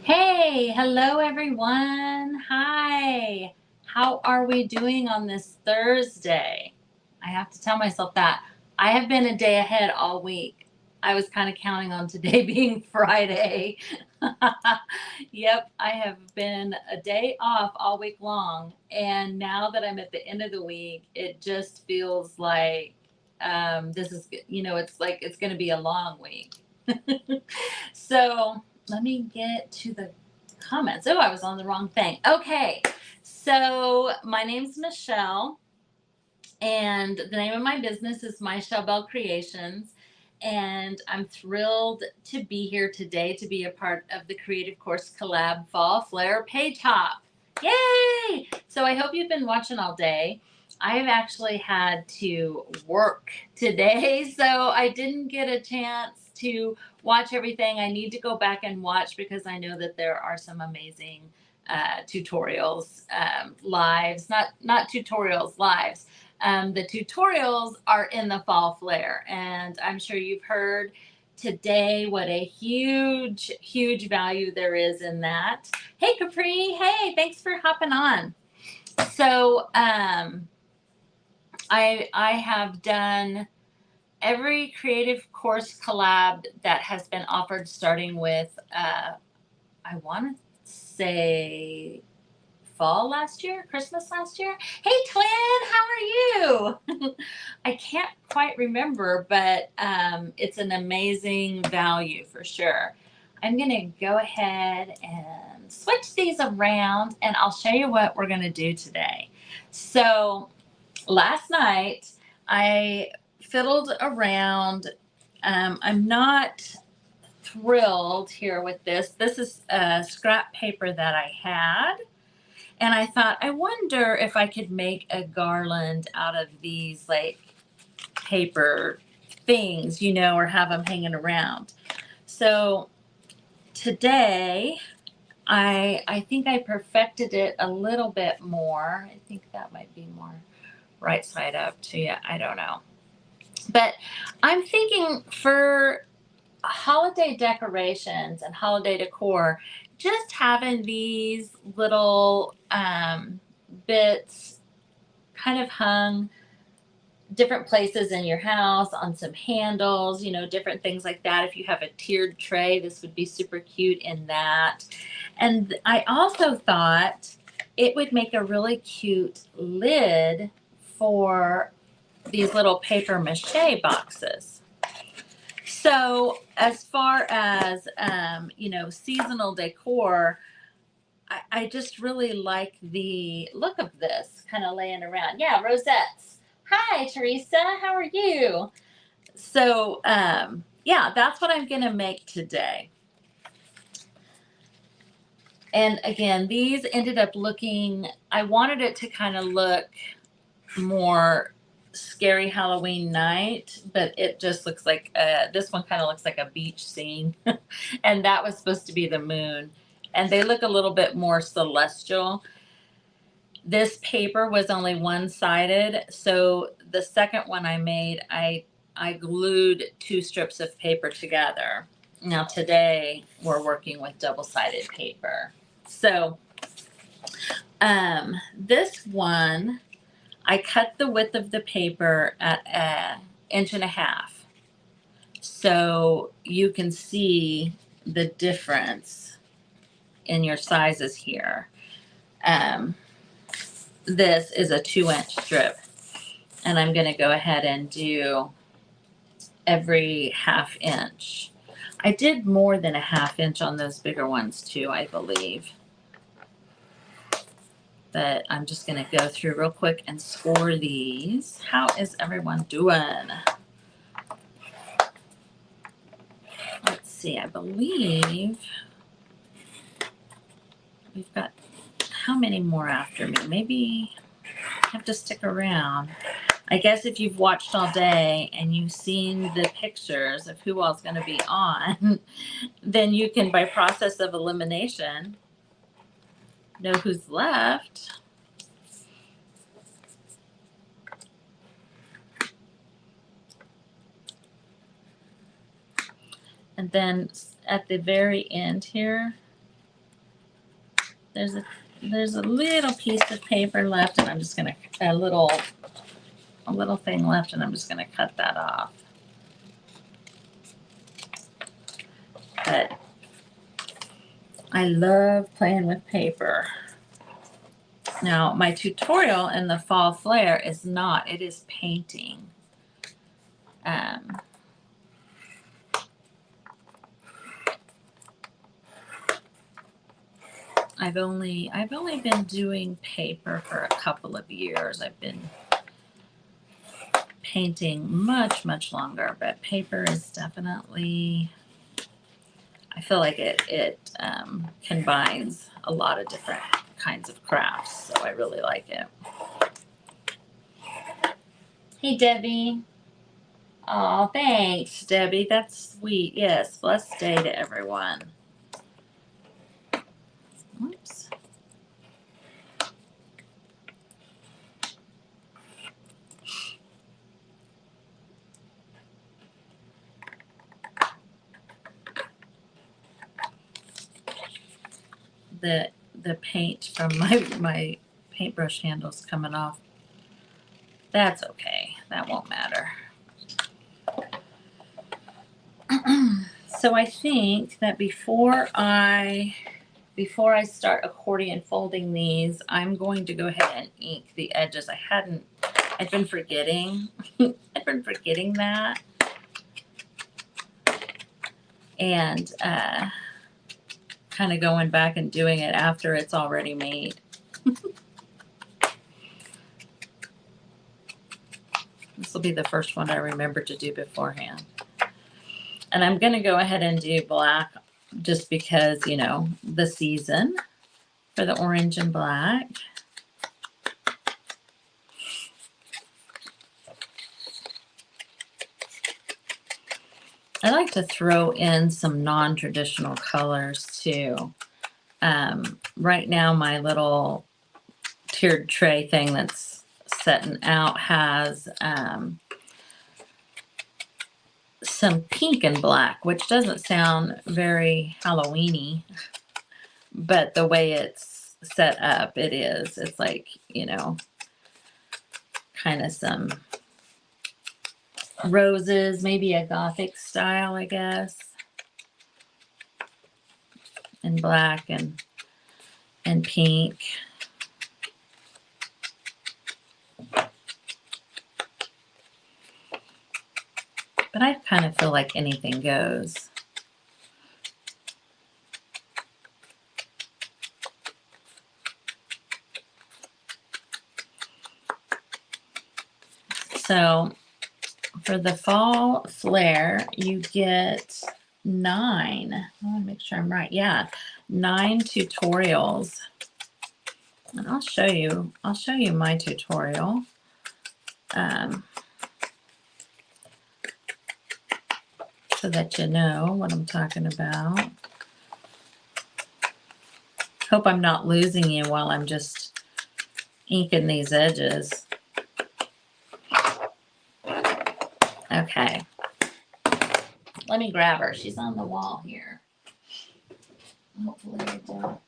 Hey, hello everyone. Hi. How are we doing on this Thursday? I have to tell myself that. I have been a day ahead all week. I was kind of counting on today being Friday. Yep, I have been a day off all week long. And now that I'm at the end of the week, it just feels like this is, it's like it's going to be a long week. So let me get to the comments. Oh, I was on the wrong thing. Okay. So my name's Michele, and the name of my business is My Chele Belle Creations. And I'm thrilled to be here today to be a part of the Creative Course Collab Fall Flair Page Hop. Yay! So I hope you've been watching all day. I have actually had to work today, so I didn't get a chance to watch everything. I need to go back and watch because I know that there are some amazing tutorials, lives, not tutorials, lives. The tutorials are in the Fall Flair, and I'm sure you've heard today what a huge value there is in that. Hey Capri, hey, thanks for hopping on. So I have done every creative course collab that has been offered, starting with I want to say fall last year, Christmas last year. Hey twin, how are you? I can't quite remember, but it's an amazing value for sure. I'm going to go ahead and switch these around and I'll show you what we're going to do today. So last night I fiddled around. I'm not thrilled here with this. This is scrap paper that I had. And I thought, I wonder if I could make a garland out of these like paper things, or have them hanging around. So today, I think I perfected it a little bit more. I think that might be more right side up to you. I don't know. But I'm thinking for holiday decorations and holiday decor, just having these little bits kind of hung different places in your house, on some handles, different things like that. If you have a tiered tray, this would be super cute in that. And I also thought it would make a really cute lid for these little paper mache boxes. So as far as, seasonal decor, I just really like the look of this kind of laying around. Yeah, rosettes. Hi, Teresa. How are you? So, yeah, that's what I'm going to make today. And again, these ended up looking, I wanted it to kind of look more scary Halloween night, but it just looks like this one kind of looks like a beach scene. And that was supposed to be the moon. And they look a little bit more celestial. This paper was only one-sided, so the second one I made, I glued 2 strips of paper together. Now today we're working with double-sided paper. So this one, I cut the width of the paper at 1.5 inches. So you can see the difference in your sizes here. This is a 2-inch strip, and I'm going to go ahead and do every 1/2 inch. I did more than a 1/2 inch on those bigger ones too, I believe. But I'm just going to go through real quick and score these. How is everyone doing? Let's see, I believe we've got how many more after me? Maybe I have to stick around. I guess if you've watched all day and you've seen the pictures of who all's going to be on, then you can, by process of elimination, know who's left. And then at the very end here, there's a little piece of paper left, and I'm just gonna a little thing left, and I'm just gonna cut that off. But I love playing with paper. Now, my tutorial in the Fall Flair is not, it is painting. I've only been doing paper for a couple of years. I've been painting much longer, but paper is definitely, I feel like it combines a lot of different kinds of crafts, so I really like it. Hey, Debbie. Oh, thanks, Debbie. That's sweet. Yes, blessed day to everyone. Oops. The paint from my paintbrush handle's coming off. That's okay. That won't matter. So I think that before I start accordion folding these, I'm going to go ahead and ink the edges. I've been forgetting. I've been forgetting that. And kind of going back and doing it after it's already made. This will be the first one I remember to do beforehand. And I'm going to go ahead and do black just because, you know, the season for the orange and black. I like to throw in some non-traditional colors too. Right now, my little tiered tray thing that's setting out has some pink and black, which doesn't sound very Halloween-y, but the way it's set up, it is. It's like, you know, kind of some roses, maybe a gothic style, I guess, and black and pink. But I kind of feel like anything goes. So for the Fall Flair, you get 9. I want to make sure I'm right. Yeah, 9 tutorials. And I'll show you my tutorial. So that you know what I'm talking about. Hope I'm not losing you while I'm just inking these edges. Okay. Let me grab her. She's on the wall here. Hopefully I don't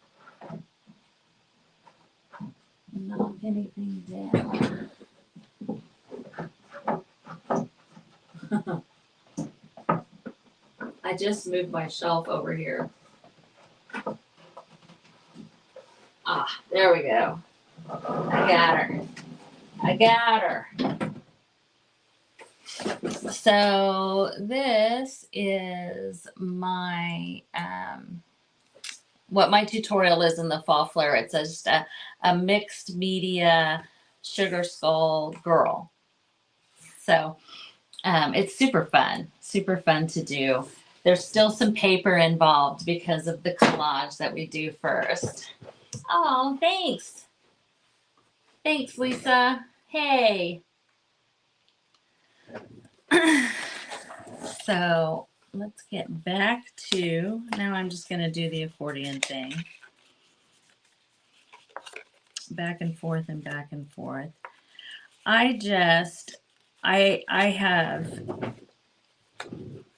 knock anything down. I just moved my shelf over here. Ah, there we go. I got her. So this is my what my tutorial is in the Fall Flair. It's just a mixed media sugar skull girl. So it's super fun to do. There's still some paper involved because of the collage that we do first. Oh, thanks. Thanks, Lisa. Hey. So let's get back to, now I'm just going to do the accordion thing. Back and forth and back and forth. I have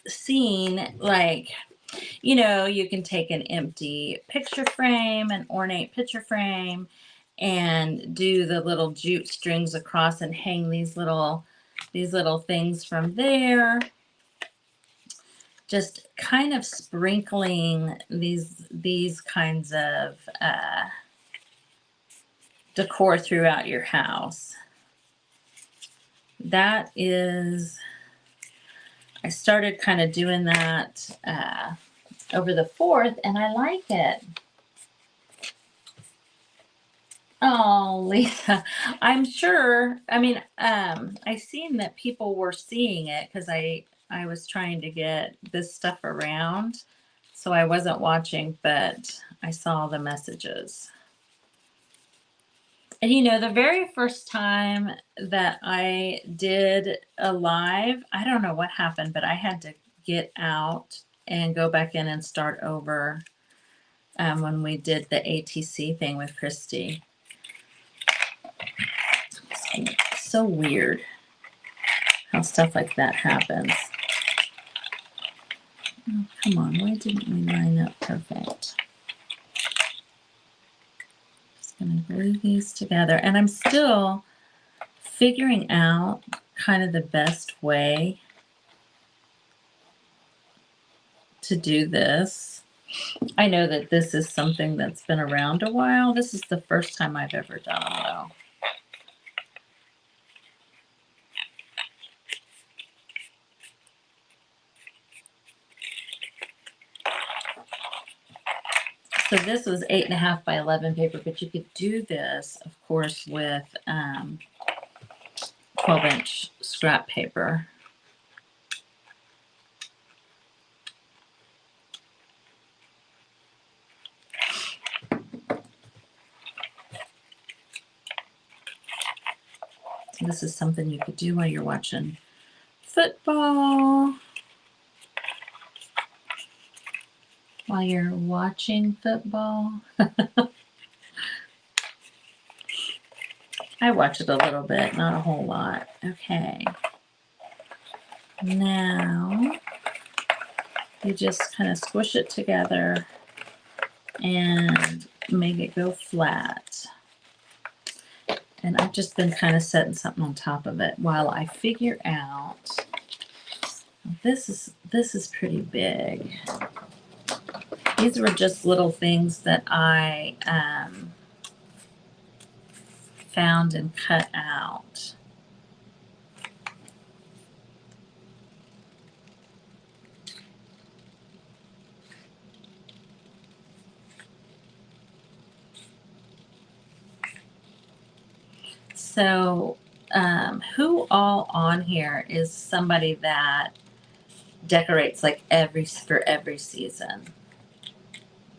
seen, like, You know, you can take an empty picture frame, an ornate picture frame, and do the little jute strings across and hang these little things from there. Just kind of sprinkling these kinds of decor throughout your house. That is, I started kind of doing that over the 4th, and I like it. Oh, Lisa, I'm sure. I mean, I seen that people were seeing it because I was trying to get this stuff around, so I wasn't watching, but I saw the messages. And you know, the very first time that I did a live, I don't know what happened, but I had to get out and go back in and start over when we did the ATC thing with Christy. So weird how stuff like that happens. Oh, come on, why didn't we line up perfect? Just gonna glue these together, and I'm still figuring out kind of the best way to do this. I know that this is something that's been around a while. This is the first time I've ever done them, though. So this was 8.5 by 11 paper, but you could do this, of course, with 12-inch scrap paper. This is something you could do while you're watching football. While you're watching football. I watch it a little bit, not a whole lot. Okay. Now, you just kind of squish it together and make it go flat. And I've just been kind of setting something on top of it while I figure out, this is pretty big. These were just little things that I found and cut out. So who all on here is somebody that decorates like for every season?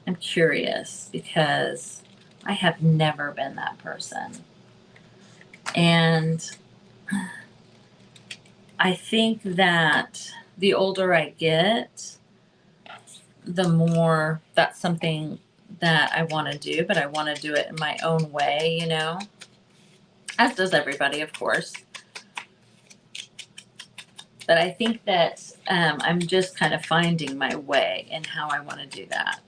I'm curious because I have never been that person. And I think that the older I get, the more that's something that I want to do, but I want to do it in my own way, you know, as does everybody, of course. But I think that I'm just kind of finding my way in how I want to do that.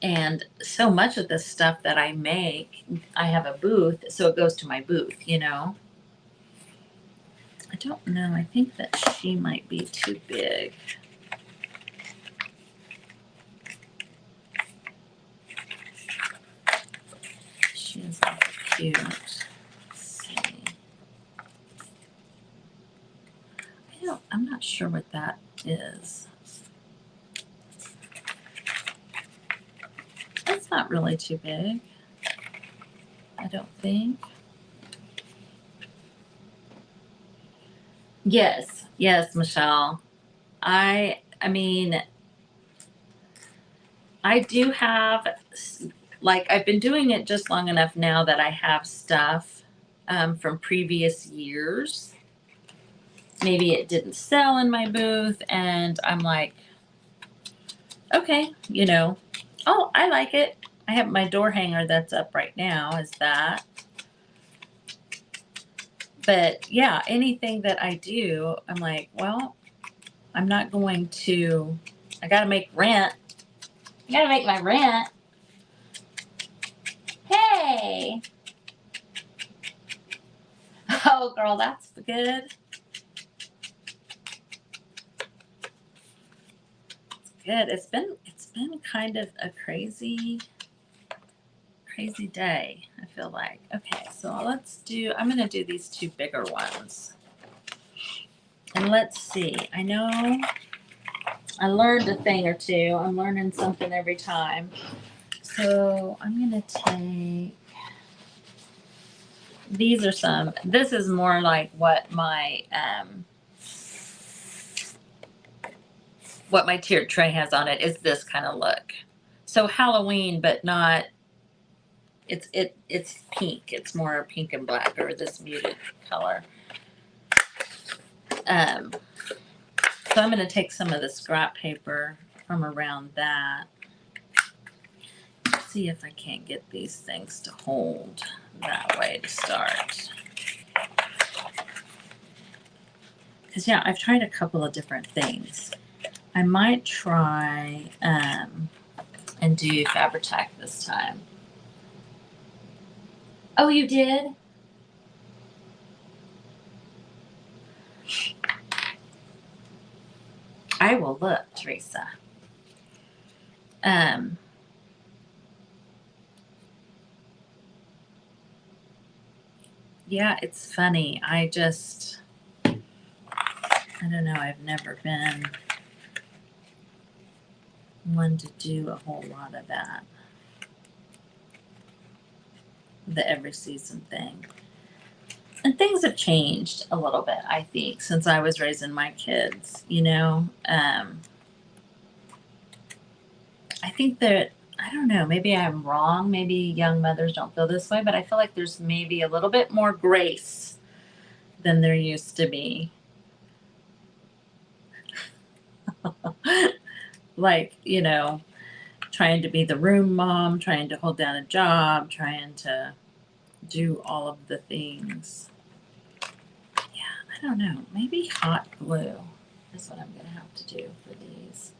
And so much of the stuff that I make, I have a booth, so it goes to my booth, you know. I don't know. I think that she might be too big. She is cute. Let's see. I'm not sure what that is. That's not really too big, I don't think. Yes, Michelle. I mean, I do have, like, I've been doing it just long enough now that I have stuff from previous years. Maybe it didn't sell in my booth, and I'm like, okay, you know, oh, I like it. I have my door hanger that's up right now is that. But yeah, anything that I do, I'm like, well, I'm not going to, I gotta make rent. I gotta make my rent. Hey! Oh, girl, that's good. Good. It's been kind of a crazy day, I feel like. Okay, so I'm gonna do these two bigger ones. And let's see. I know I learned a thing or two. I'm learning something every time. So I'm gonna take, these are some, this is more like what my tiered tray has on it, is this kind of look. So Halloween, but not, it's pink. It's more pink and black, or this muted color. So I'm going to take some of the scrap paper from around that. See if I can't get these things to hold that way to start. Because yeah, I've tried a couple of different things. I might try and do Fabri-Tac this time. Oh, you did? I will look, Teresa. Yeah, it's funny. I don't know. I've never been one to do a whole lot of that. The every season thing. And things have changed a little bit, I think, since I was raising my kids, you know. I think that, I don't know, maybe I'm wrong. Maybe young mothers don't feel this way, but I feel like there's maybe a little bit more grace than there used to be. Like, you know, trying to be the room mom, trying to hold down a job, trying to do all of the things. Yeah, I don't know. Maybe hot glue is what I'm going to have to do for these.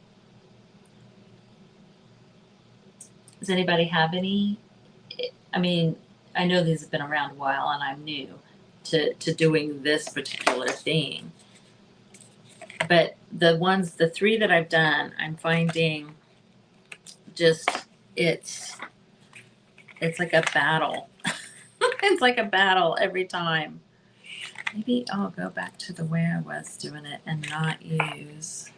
Does anybody have any? I mean, I know these have been around a while and I'm new to doing this particular thing. But the three that I've done, I'm finding just, it's like a battle. It's like a battle every time. Maybe I'll go back to the way I was doing it and not use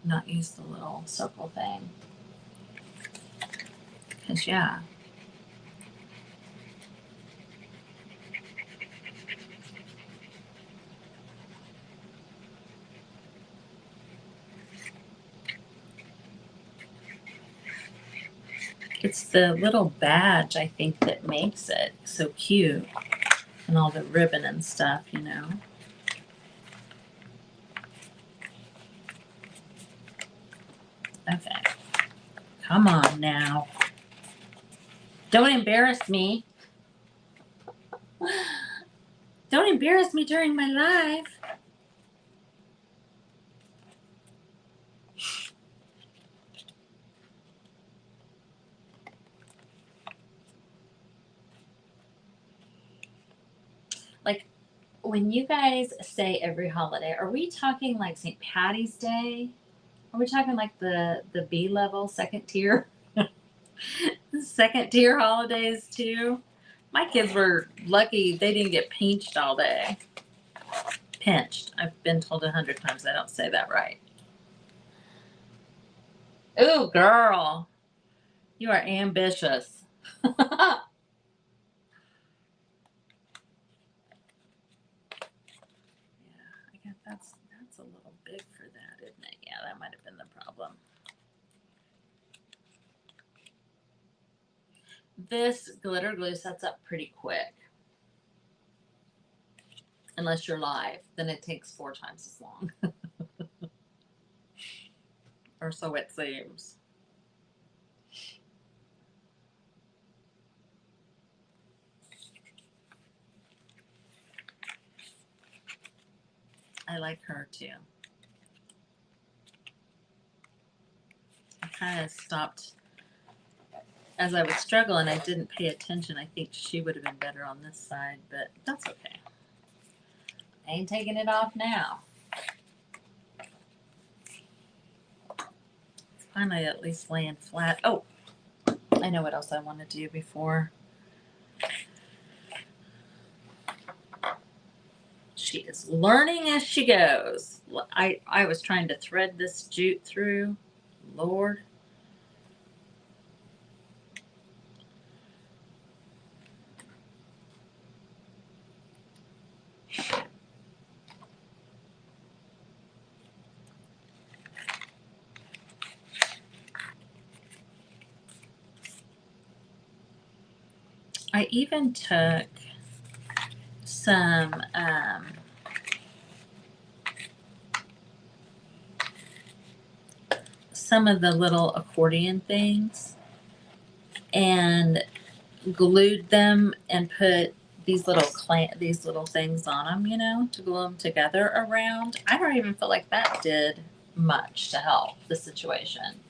the little circle thing. Because, yeah. It's the little badge, I think, that makes it so cute. And all the ribbon and stuff, you know. Okay. Come on now. Don't embarrass me. Don't embarrass me during my live. Like, when you guys say every holiday, are we talking like St. Patty's Day? Are we talking like the B level, second tier? Second tier holidays too? My kids were lucky they didn't get pinched all day. Pinched. I've been told 100 times I don't say that right. Ooh, girl. You are ambitious. Yeah, I guess that's a little big for that, isn't it? Yeah, that might have been the problem. This glitter glue sets up pretty quick. Unless you're live, then it takes 4 times as long. Or so it seems. I like her too. I kind of stopped as I was struggling. I didn't pay attention. I think she would have been better on this side, but that's okay. I ain't taking it off now. It's finally at least laying flat. Oh, I know what else I want to do before. She is learning as she goes. I was trying to thread this jute through. Lord. I even took some of the little accordion things and glued them and put these little things on them, you know, to glue them together around. I don't even feel like that did much to help the situation.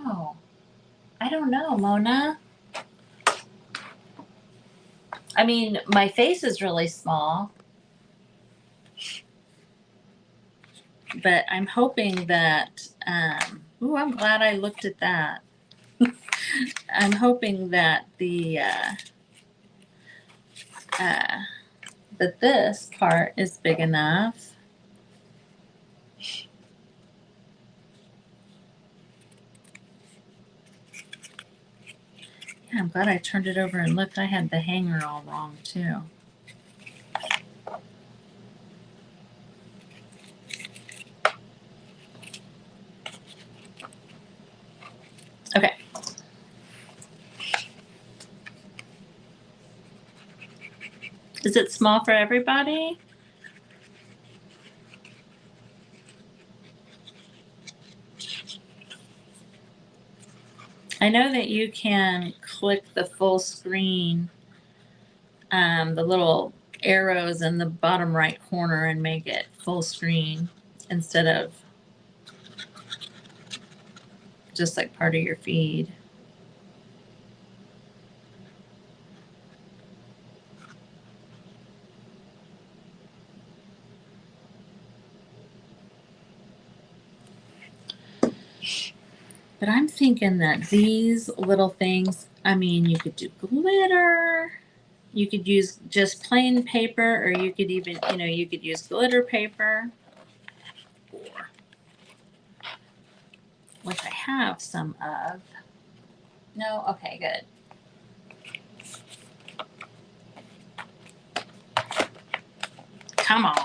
Oh, I don't know, Mona. I mean, my face is really small, but I'm hoping that, ooh, I'm glad I looked at that. I'm hoping that that this part is big enough. Yeah, I'm glad I turned it over and looked. I had the hanger all wrong too. Okay. Is it small for everybody? I know that you can click the full screen, the little arrows in the bottom right corner and make it full screen instead of just like part of your feed. But I'm thinking that these little things, I mean, you could do glitter, you could use just plain paper, or you could even, you know, you could use glitter paper, which I have some of. No? Okay, good. Come on.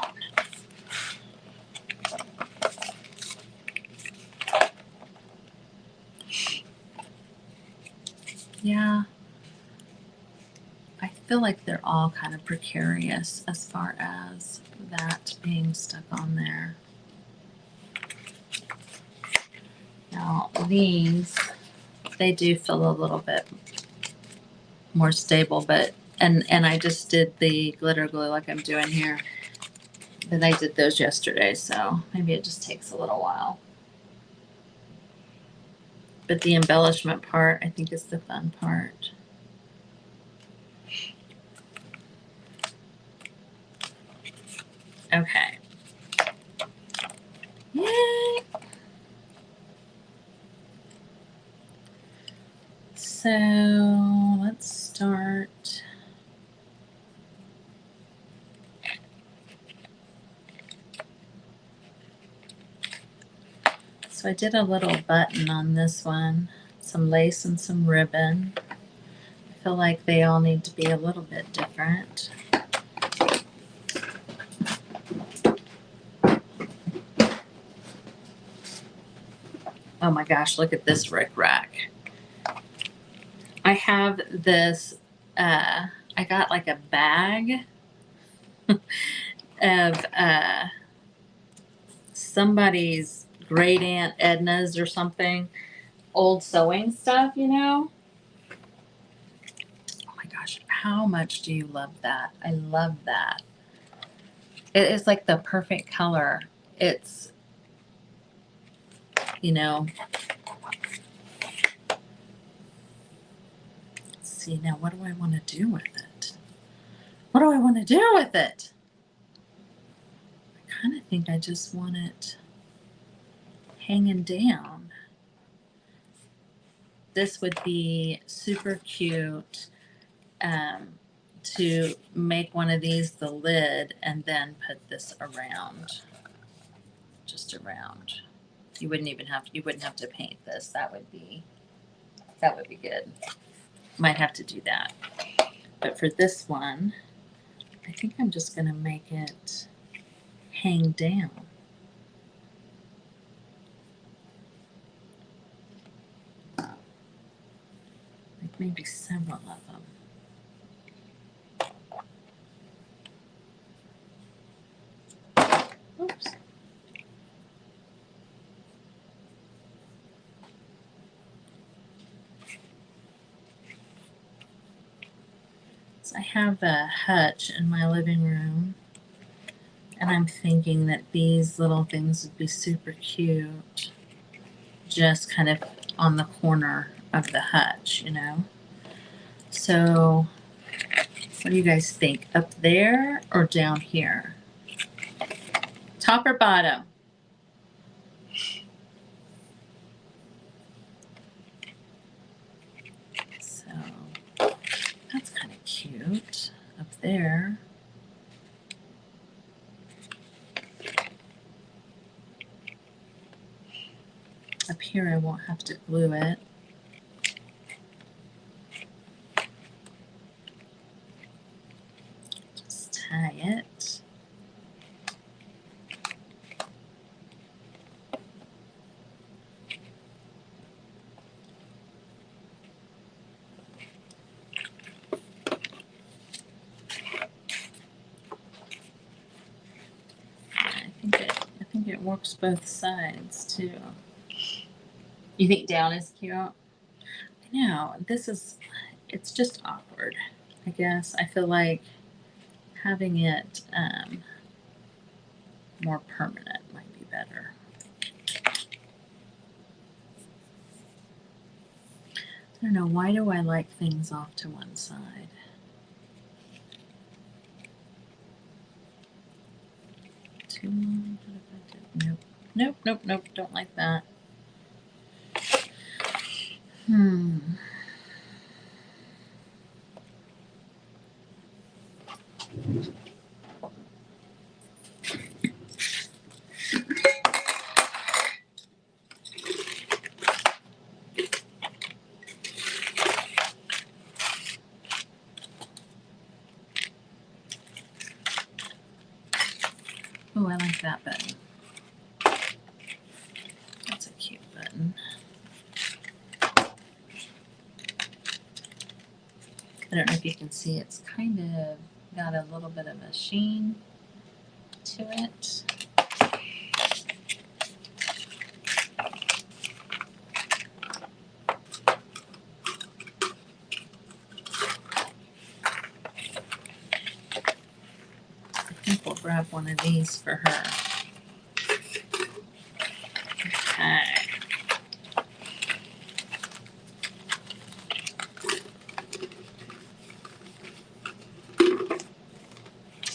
Yeah. I feel like they're all kind of precarious as far as that being stuck on there. Now, these, they do feel a little bit more stable, but, and I just did the glitter glue like I'm doing here. But I did those yesterday, so maybe it just takes a little while. But the embellishment part, I think, is the fun part. Okay. Yay! So let's start. So I did a little button on this one, some lace and some ribbon. I feel like they all need to be a little bit different. Oh my gosh, look at this rickrack. I have this, I got like a bag of somebody's great aunt Edna's or something, old sewing stuff, you know. Oh my gosh, how much do you love that? I love that. It is like the perfect color. It's, you know, let's see now, what do I want to do with it? What do I want to do with it? I kind of think I just want it hanging down. This would be super cute to make one of these the lid and then put this around, just around. You wouldn't have to paint this. That would be good. Might have to do that. But for this one, I think I'm just going to make it hang down. Like maybe several of them. Oops. So I have a hutch in my living room, and I'm thinking that these little things would be super cute, just kind of on the corner of the hutch, you know? So what do you guys think? Up there or down here? Top or bottom? So that's kind of cute up there. Up here I won't have to glue it. Just tie it. I think it works both sides too. You think down is cute? I know, it's just awkward, I guess. I feel like having it more permanent might be better. I don't know, why do I like things off to one side? Too long? Nope. Nope, nope, nope, don't like that. Oh, I like that button. That's a cute button. I don't know if you can see, it's kind of got a little bit of a sheen to it. I think we'll grab one of these for her. Okay.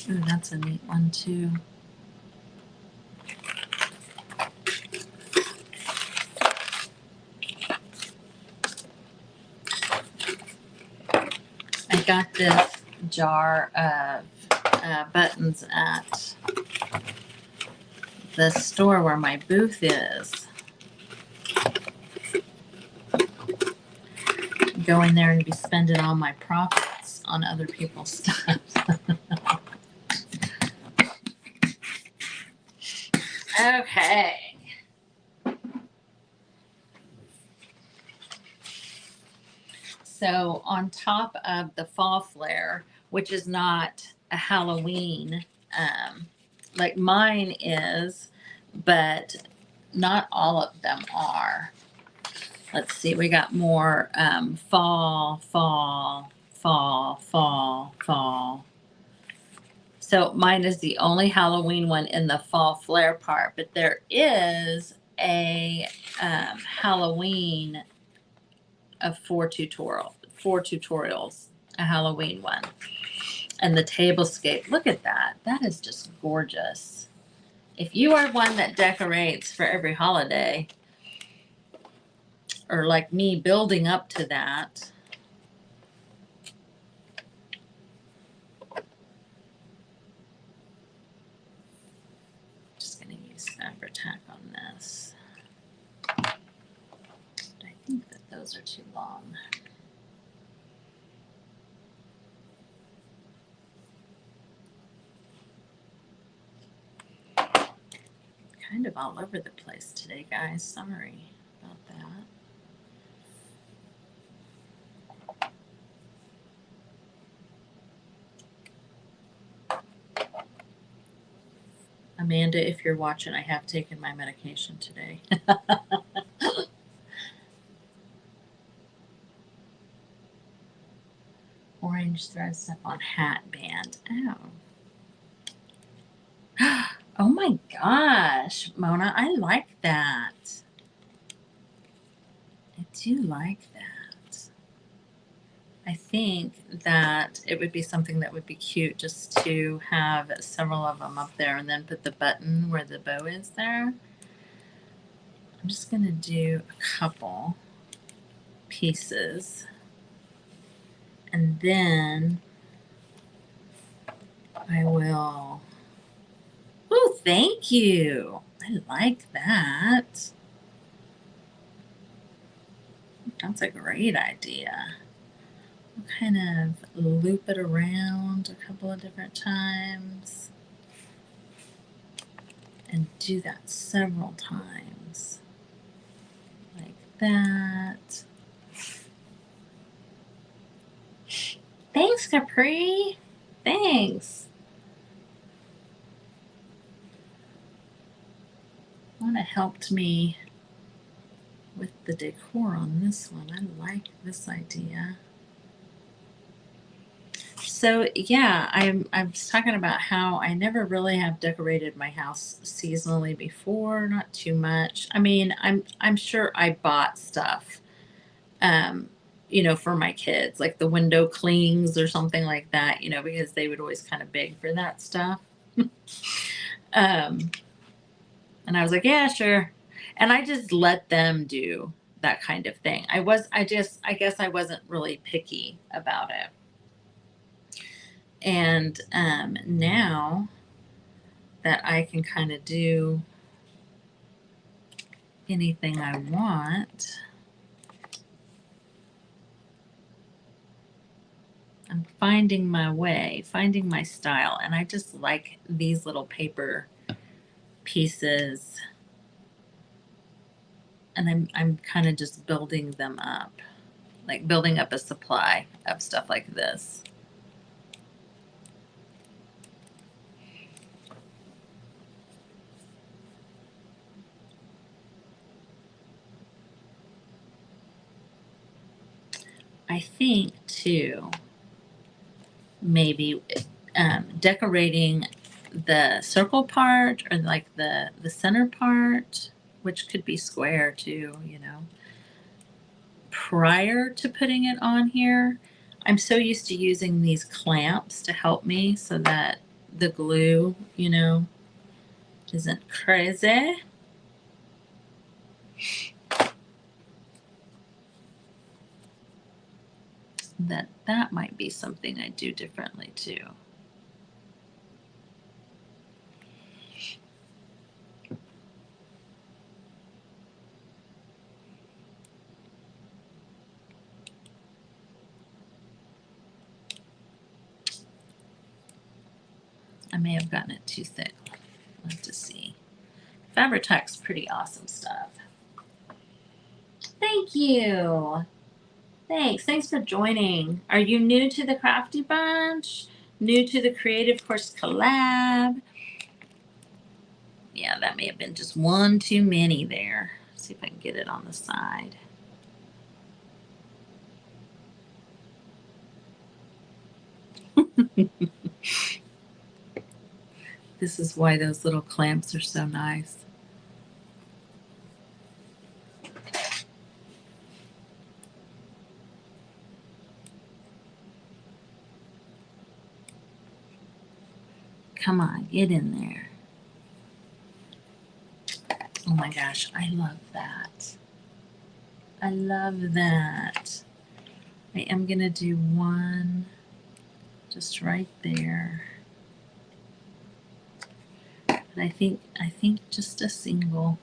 Ooh, that's a neat one too. I got this jar of buttons at the store where my booth is. Go in there and be spending all my profits on other people's stuff. Okay. So on top of the Fall Flair, which is not a Halloween, like mine is, but not all of them are. Let's see, we got more fall fall, fall, fall. So mine is the only Halloween one in the Fall Flair part, but there is a Halloween of four tutorials, a Halloween one. And the tablescape, look at that. That is just gorgeous. If you are one that decorates for every holiday, or like me building up to that, just going to use fabric tack on this. But I think that those are too long. Kind of all over the place today, guys. Sorry about that. Amanda, if you're watching, I have taken my medication today. Orange thread stuff on hat band. Oh. Oh my gosh, Mona, I like that. I do like that. I think that it would be something that would be cute just to have several of them up there and then put the button where the bow is there. I'm just going to do a couple pieces. And then I will... Oh, thank you. I like that. That's a great idea. I'll kind of loop it around a couple of different times and do that several times. Like that. Thanks, Capri. Thanks. Mona helped me with the decor on this one. I like this idea. So yeah, I was talking about how I never really have decorated my house seasonally before, not too much. I mean, I'm sure I bought stuff, you know, for my kids, like the window clings or something like that, you know, because they would always kind of beg for that stuff. And I was like, yeah, sure. And I just let them do that kind of thing. I guess I wasn't really picky about it. And now that I can kind of do anything I want, I'm finding my way, finding my style. And I just like these little paper pieces. And I'm kind of just building them up, like building up a supply of stuff like this. I think too, maybe decorating the circle part or like the center part, which could be square too, you know, prior to putting it on here. I'm so used to using these clamps to help me so that the glue, you know, isn't crazy. That might be something I do differently too. I may have gotten it too thick. We'll have to see. Fabri-Tac pretty awesome stuff. Thank you. Thanks for joining. Are you new to the Crafty Bunch? New to the Creative Course Collab? Yeah, that may have been just one too many there. See if I can get it on the side. This is why those little clamps are so nice. Come on, get in there. Oh my gosh, I love that. I love that. I am gonna do one just right there. But I think just a single.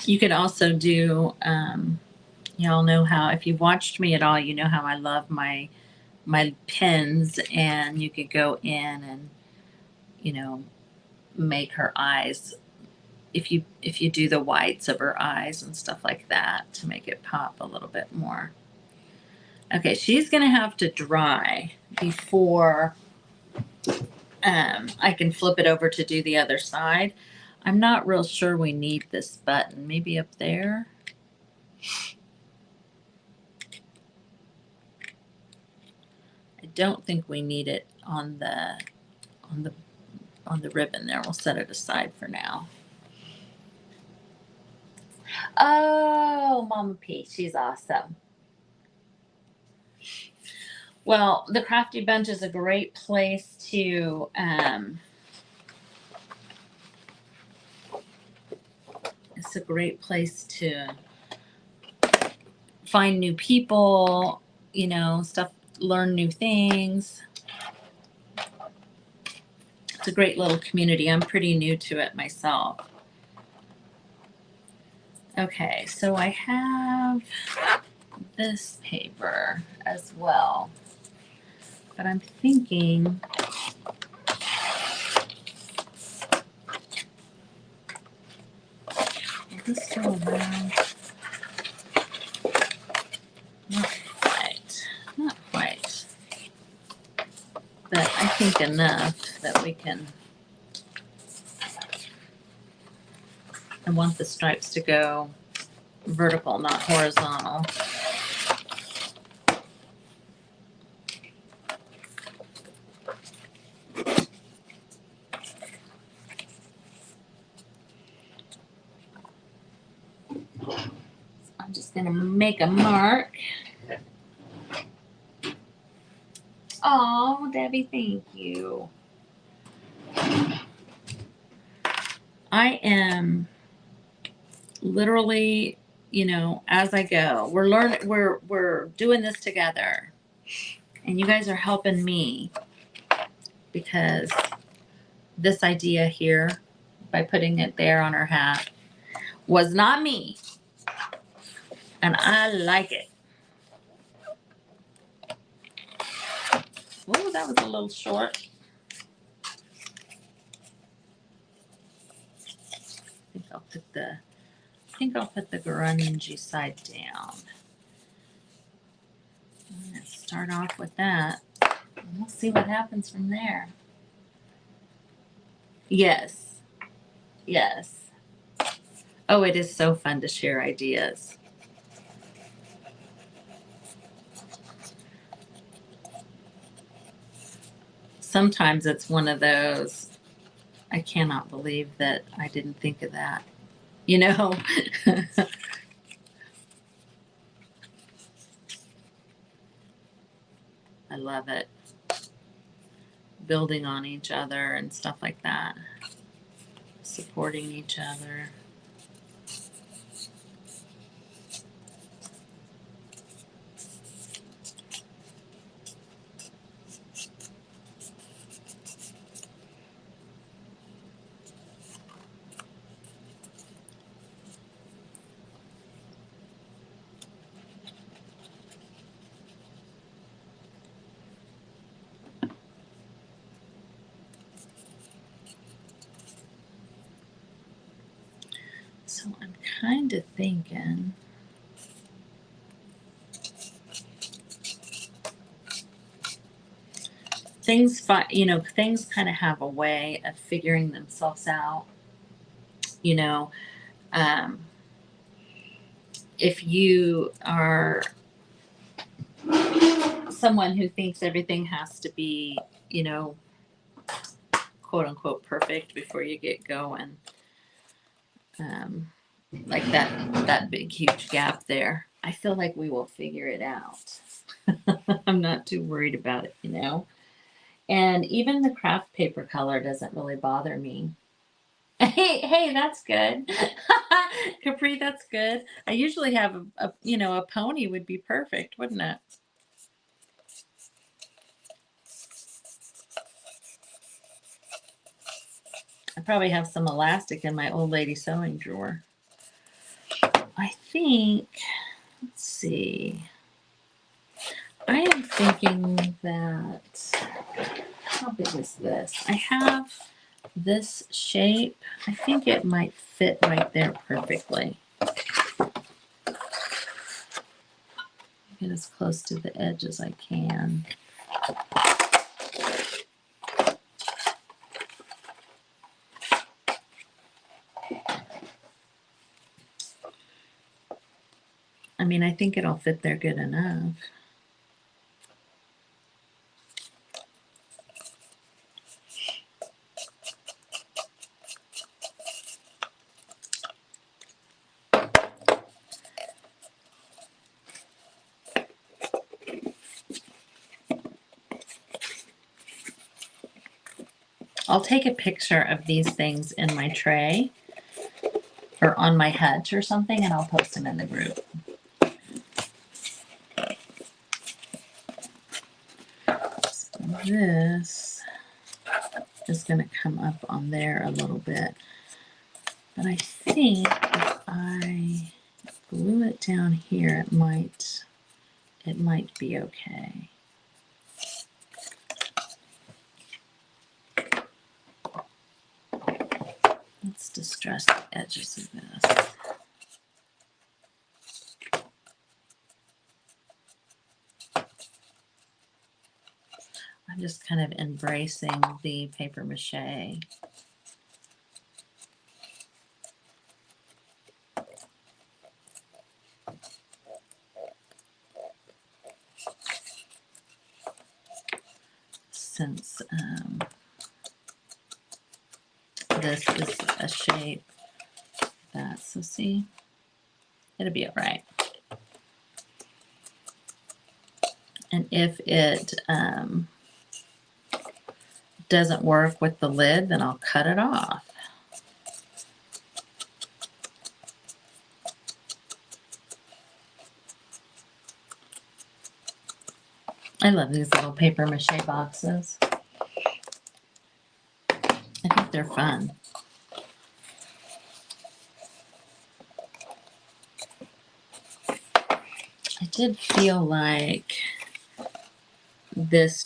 You could also do, y'all know how, if you've watched me at all, you know how I love my pins, and you could go in and, you know, make her eyes, if you do the whites of her eyes and stuff like that to make it pop a little bit more. Okay, she's gonna have to dry before I can flip it over to do the other side. I'm not real sure we need this button. Maybe up there. I don't think we need it on the ribbon there. We'll set it aside for now. Oh, Mama P, she's awesome. Well, the Crafty Bunch is a great place to it's a great place to find new people, you know, stuff, learn new things. It's a great little community. I'm pretty new to it myself. Okay, so I have this paper as well, but I'm thinking will this go around? Not quite, but I think enough that we can. I want the stripes to go vertical, not horizontal. I'm just gonna make a mark. Oh, Debbie, thank you. I am literally, you know, as I go, we're learning, we're doing this together, and you guys are helping me, because this idea here, by putting it there on her hat, was not me, and I like it. Oh, that was a little short. I think I'll put the grungy side down. I'm gonna start off with that, and we'll see what happens from there. Yes. Yes. Oh, it is so fun to share ideas. Sometimes it's one of those, I cannot believe that I didn't think of that, you know? I love it. Building on each other and stuff like that. Supporting each other. So I'm kind of thinking things, things kind of have a way of figuring themselves out. You know, um, if you are someone who thinks everything has to be, quote unquote perfect before you get going, like that big huge gap there, I feel like we will figure it out. I'm not too worried about it, And even the craft paper color doesn't really bother me. Hey, that's good. Capri, that's good. I usually have a pony would be perfect, wouldn't it? I probably have some elastic in my old lady sewing drawer. I think, let's see. I am thinking that, how big is this? I have this shape. I think it might fit right there perfectly. Get as close to the edge as I can. I mean, I think it'll fit there good enough. I'll take a picture of these things in my tray or on my hutch or something, and I'll post them in the group. So this is going to come up on there a little bit. But I think if I glue it down here, it might be okay. Let's distress the edges of this. I'm just kind of embracing the paper mache. Since this is a shape that, so see, it'll be all right. And if it doesn't work with the lid, then I'll cut it off. I love these little paper mache boxes. I think they're fun. I did feel like this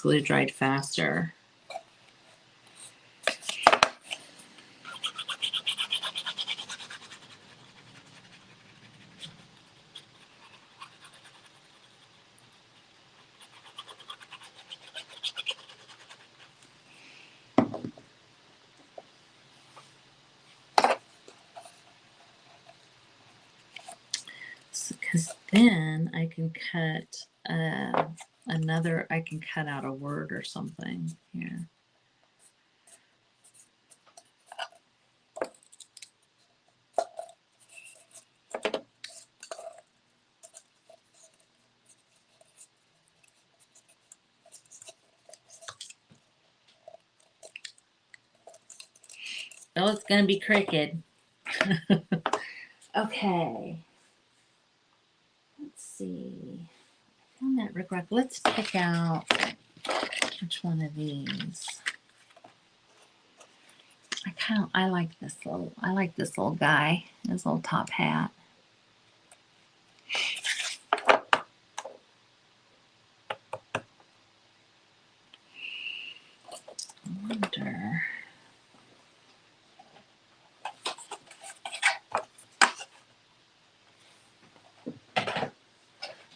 glue dried faster. Because then I can cut I can cut out a word or something here. Oh, it's going to be crooked. Okay. Let's see. I found that rickrack. Let's pick out which one of these. I like this little guy, his little top hat. I wonder.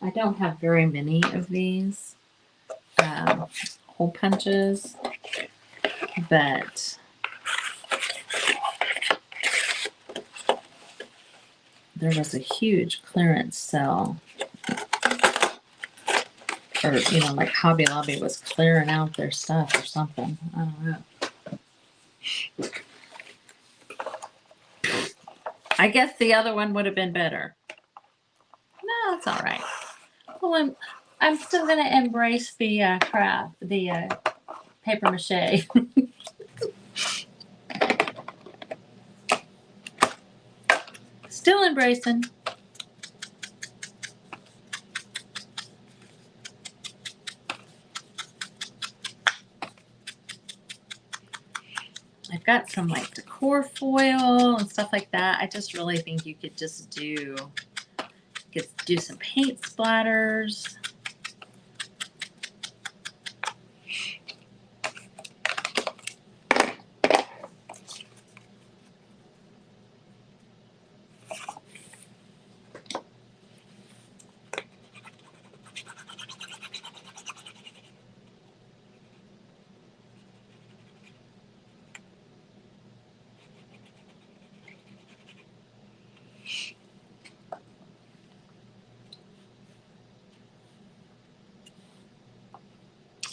I don't have very many of these hole punches, but there was a huge clearance sale, or you know, like Hobby Lobby was clearing out their stuff or something. I don't know. I guess the other one would have been better. No, it's all right. Well, I'm still gonna embrace the craft, the paper mache. Still embracing. I've got some like decor foil and stuff like that. I just really think you could just do some paint splatters.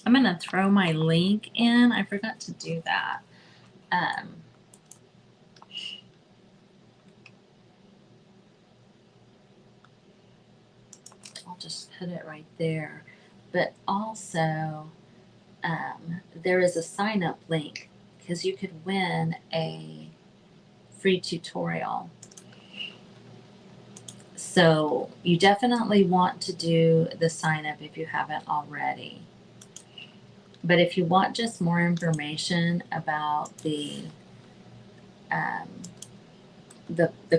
I'm going to throw my link in. I forgot to do that. I'll just put it right there. But also, there is a sign up link because you could win a free tutorial. So you definitely want to do the sign up if you haven't already. But if you want just more information about the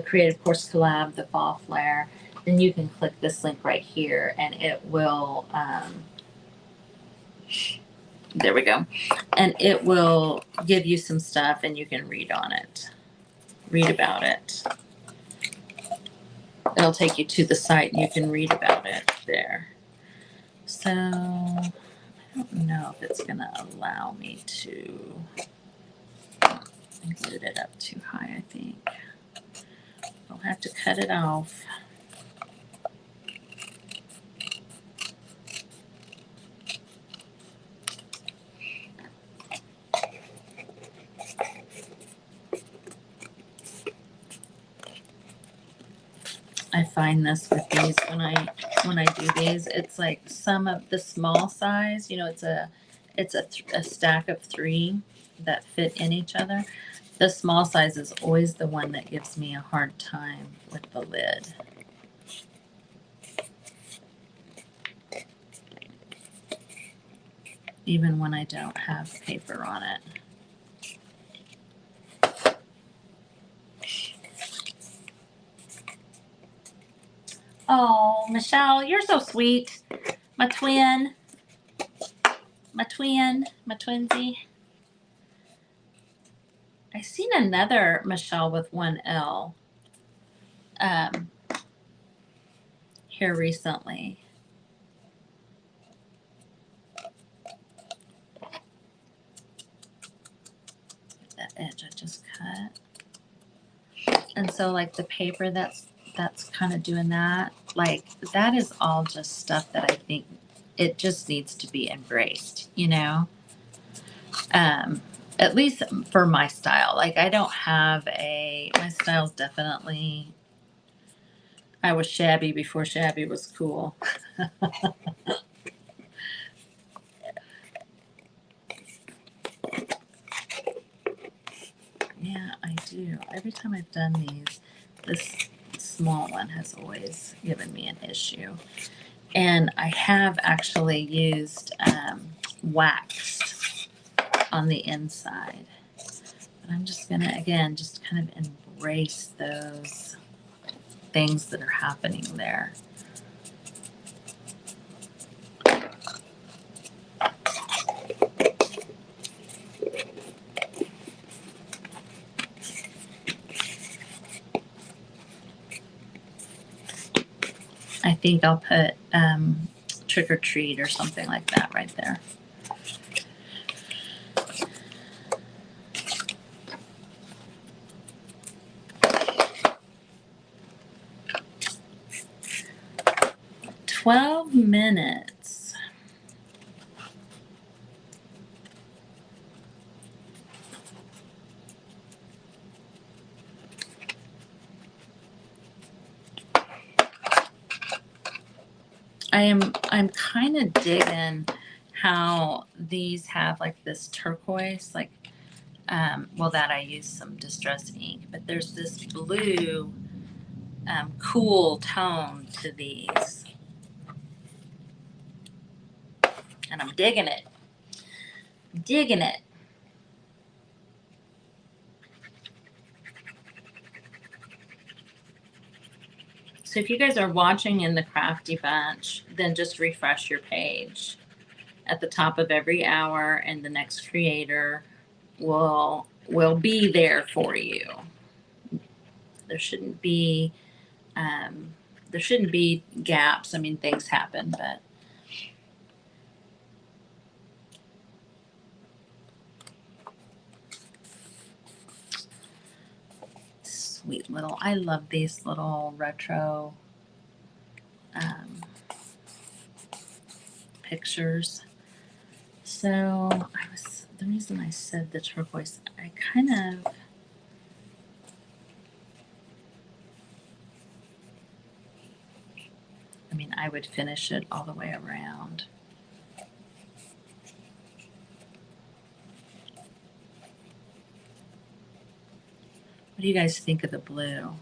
Creative Course Collab, the Fall Flair, then you can click this link right here and it will, there we go. And it will give you some stuff and you can read on it, read about it. It'll take you to the site and you can read about it there. So I don't know if it's gonna allow me to, I glued it up too high, I think. I'll have to cut it off. I find this with these when I do these, it's like some of the small size, you know, it's a stack of 3 that fit in each other. The small size is always the one that gives me a hard time with the lid. Even when I don't have paper on it. Oh, Michelle, you're so sweet. My twin. My twinsy. I seen another Michelle with 1L here recently. That edge I just cut. And so like the paper that's kind of doing that, like that is all just stuff that I think it just needs to be embraced, you know? At least for my style. Like I don't have my style's definitely, I was shabby before shabby was cool. Yeah, I do. Every time I've done these, this small one has always given me an issue. And I have actually used wax on the inside. But I'm just going to, again, just kind of embrace those things that are happening there. I think I'll put trick or treat or something like that right there. "12 minutes." I'm kind of digging how these have like this turquoise, like, well, that I used some distress ink, but there's this blue, cool tone to these, and I'm digging it, digging it. So if you guys are watching in the Crafty Bunch, then just refresh your page at the top of every hour, and the next creator will be there for you. There shouldn't be gaps. I mean, things happen, but sweet little, I love these little retro pictures. So the reason I said the turquoise, I kind of, I mean, I would finish it all the way around. What do you guys think of the blue?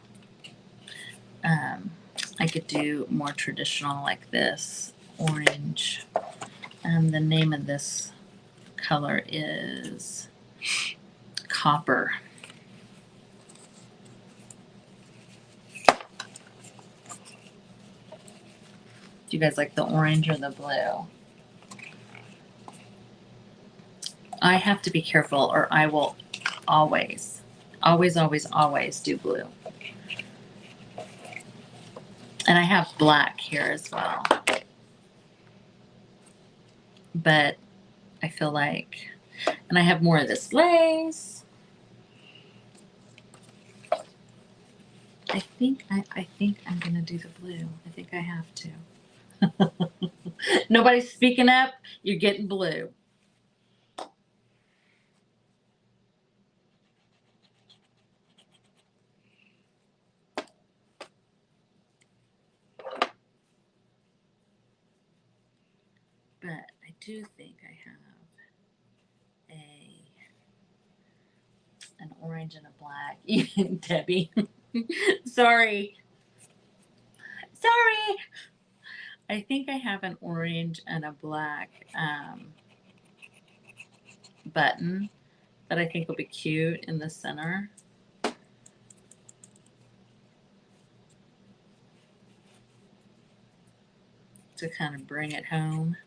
I could do more traditional like this, orange. The name of this color is copper. Do you guys like the orange or the blue? I have to be careful or I will always do blue. And I have black here as well. But I feel like, and I have more of this lace. I think I'm gonna do the blue. I think I have to. Nobody's speaking up. You're getting blue. But I do think I have an orange and a black. Debbie. Sorry. I think I have an orange and a black button that I think will be cute in the center. To kind of bring it home.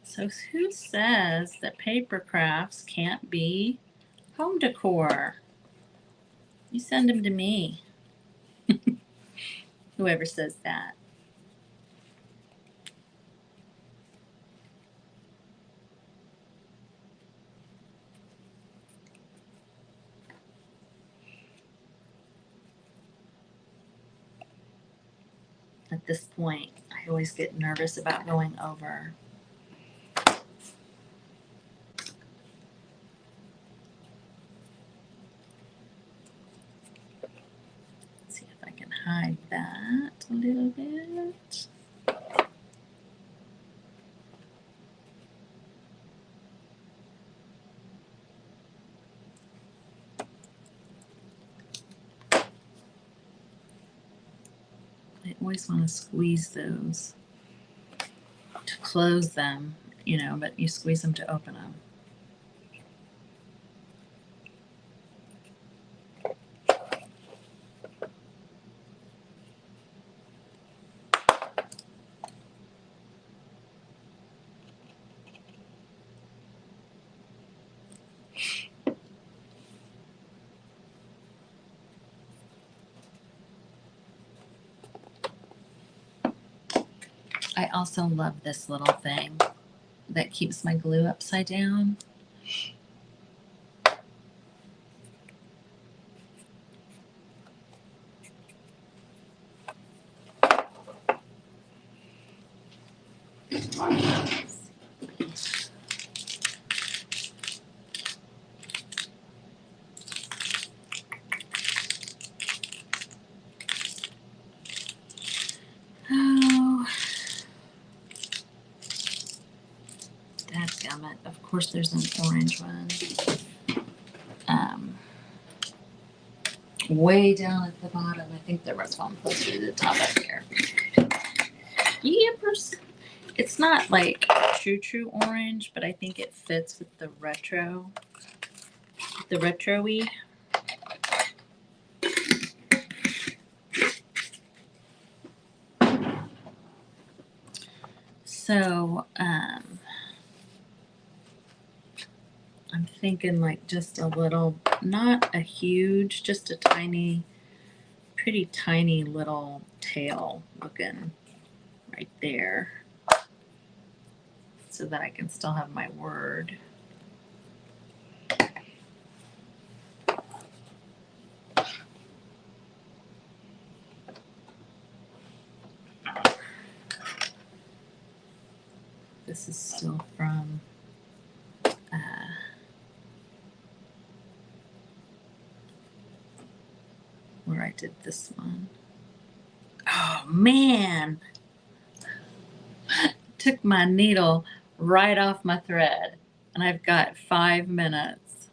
So who says that paper crafts can't be home decor? You send them to me. Whoever says that. At this point, I always get nervous about going over. Let's see if I can hide that a little bit. I always want to squeeze those. to close them, you know, but you squeeze them to open them. I also love this little thing that keeps my glue upside down. Oh, dadgummit. Of course there's an orange one. Way down at the bottom. I think there was one closer to the top up here. Yippers. It's not like true orange, but I think it fits with the retro-y. So, I'm thinking like just a little, not a huge, just a tiny, pretty tiny little tail looking right there, so that I can still have my word. This is still from where I did this one. Oh man, took my needle right off my thread, and I've got 5 minutes.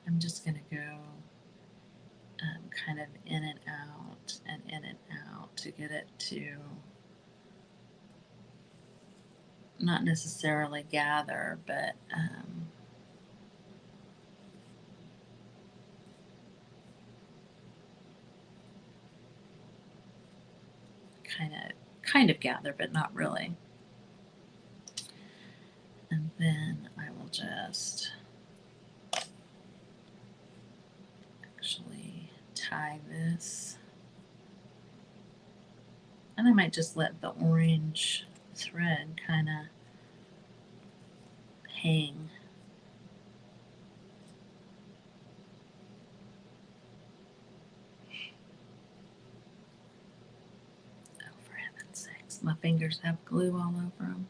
I'm just gonna go kind of in and out and in and out to get it to not necessarily gather, but kind of gather, but not really. And then I will just actually tie this. And I might just let the orange thread kind of hang. Oh, for heaven's sakes, my fingers have glue all over them.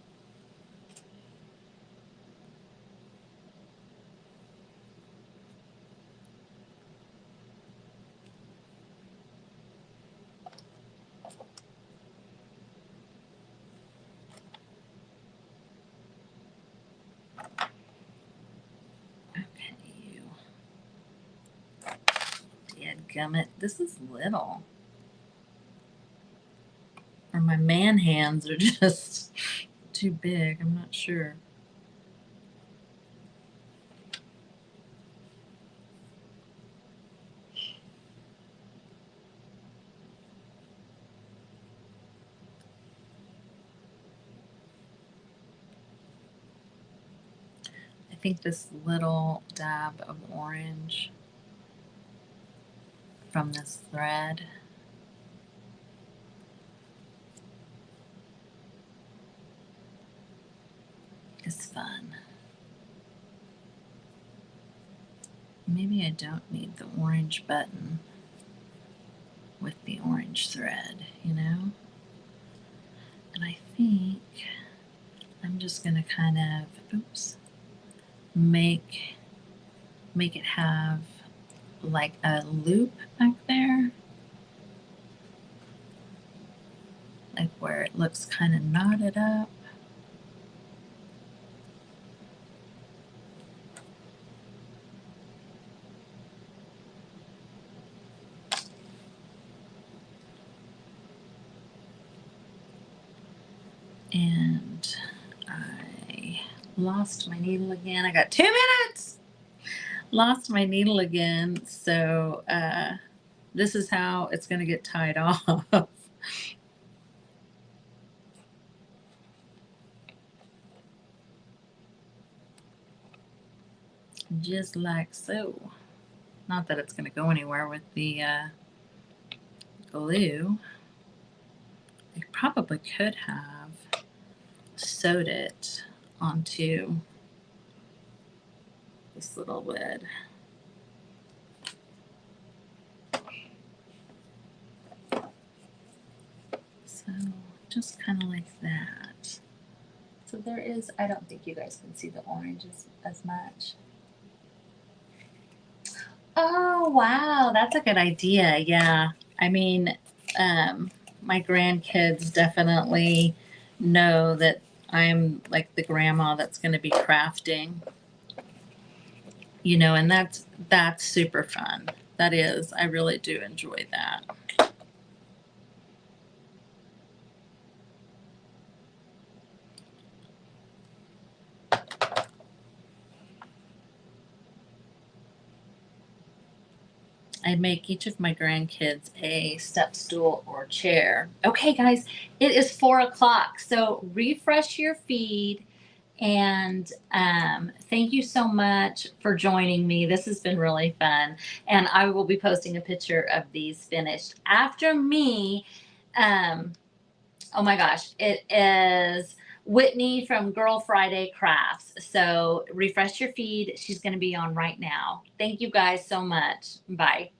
Dadgummit, this is little. Or my man hands are just too big, I'm not sure. I think this little dab of orange from this thread is fun. Maybe I don't need the orange button with the orange thread, you know? And I think I'm just gonna kind of, oops, make it have like a loop back there. like where it looks kind of knotted up. And I lost my needle again. I got 2 minutes. Lost my needle again. So this is how it's going to get tied off. Just like so. Not that it's going to go anywhere with the glue. I probably could have sewed it onto this little lid. So just kind of like that. So there is, I don't think you guys can see the orange as much. Oh, wow. That's a good idea. Yeah. I mean, my grandkids definitely know that I'm like the grandma that's going to be crafting, you know, and that's super fun. That is. I really do enjoy that. I make each of my grandkids a step stool or chair. Okay, guys, it is 4 o'clock. So refresh your feed. And thank you so much for joining me. This has been really fun. And I will be posting a picture of these finished. After me, oh my gosh, it is Whitney from Girl Friday Crafts. So refresh your feed. She's going to be on right now. Thank you guys so much. Bye.